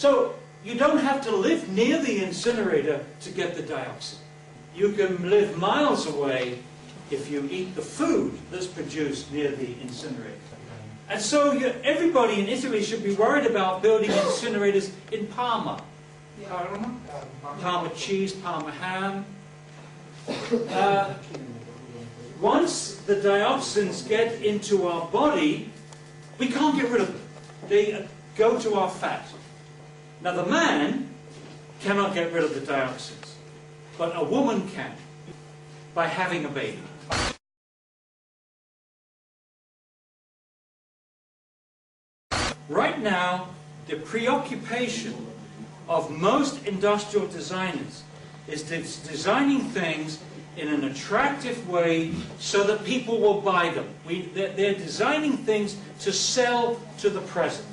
So you don't have to live near the incinerator to get the dioxin. You can live miles away if you eat the food that's produced near the incinerator. And so everybody in Italy should be worried about building incinerators in Parma. Parma? Parma cheese, Parma ham. Once the dioxins get into our body, we can't get rid of them. They go to our fat. Now the man cannot get rid of the dioxins, but a woman can, by having a baby. Right now, the preoccupation of most industrial designers is designing things in an attractive way so that people will buy them. They're designing things to sell to the present.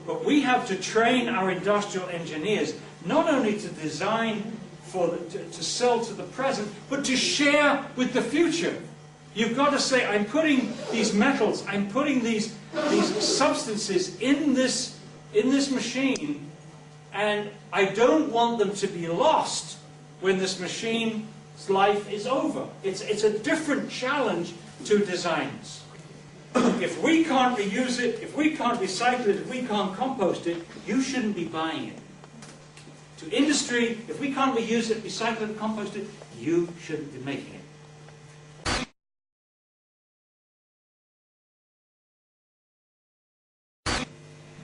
But we have to train our industrial engineers not only to design to sell to the present, but to share with the future. You've got to say, I'm putting these metals, I'm putting these substances in this machine, and I don't want them to be lost when this machine's life is over. It's a different challenge to designers. If we can't reuse it, if we can't recycle it, if we can't compost it, you shouldn't be buying it. To industry, if we can't reuse it, recycle it, compost it, you shouldn't be making it.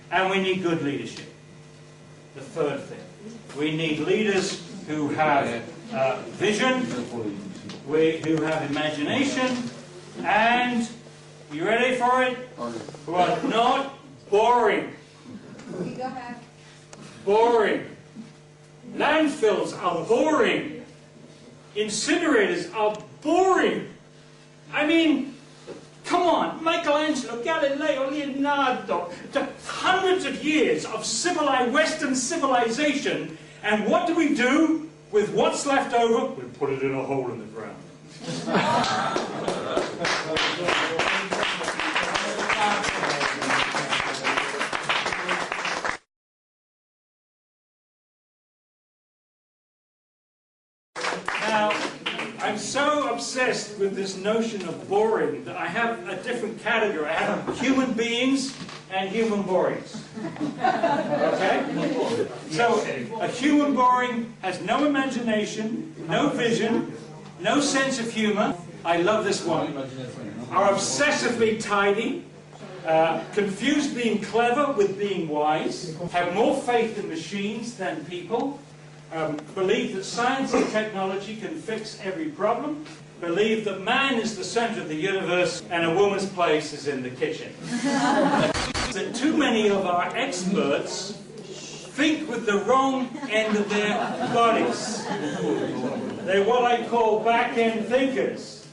And we need good leadership. The third thing. We need leaders who have vision, who have imagination, and, you ready for it? Who are not boring. Boring. Landfills are boring. Incinerators are boring. I mean, come on, Michelangelo, Galileo, Leonardo, hundreds of years of Western civilization, and what do we do with what's left over? We put it in a hole in the ground. Now, I'm so obsessed with this notion of boring that I have a different category. I have human beings and human borings. Okay? So, a human boring has no imagination, no vision, no sense of humor. I love this one. Are obsessively tidy, confuse being clever with being wise, have more faith in machines than people, believe that science and technology can fix every problem, believe that man is the center of the universe and a woman's place is in the kitchen. That too many of our experts think with the wrong end of their bodies. They're what I call back-end thinkers.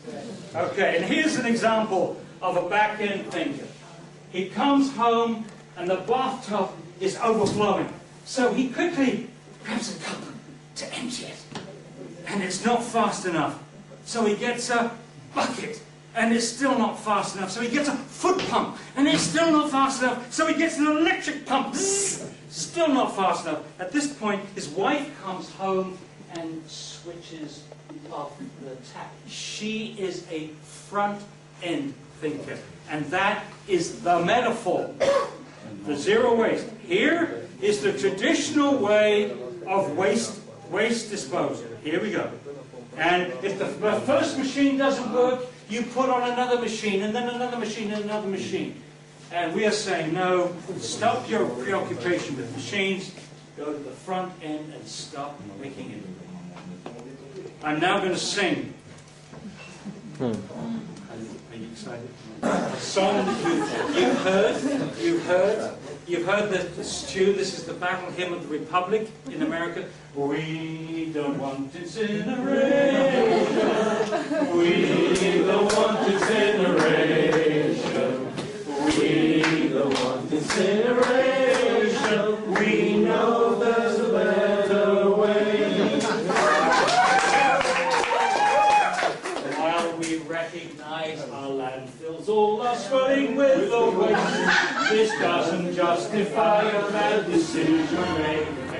Okay, and here's an example of a back-end thinker. He comes home and the bathtub is overflowing. So he quickly grabs a cup to empty it. And it's not fast enough. So he gets a bucket. And it's still not fast enough. So he gets a foot pump. And it's still not fast enough. So he gets an electric pump. Still not fast enough. At this point, his wife comes home and switches off the tap. She is a front-end thinker. And that is the metaphor for zero waste. Here is the traditional way of waste disposal. Here we go. And if the first machine doesn't work, you put on another machine, and then another machine, and another machine. And we are saying, no, stop your preoccupation with machines, go to the front end and stop making it. I'm now going to sing. Are you excited? A song that you've heard the stew. This is the battle hymn of the Republic in America. We don't want incineration. We don't want incineration. We don't want incineration. We know there's a better way. While we recognize our landfills all are swelling with the waste, This doesn't justify a bad decision made.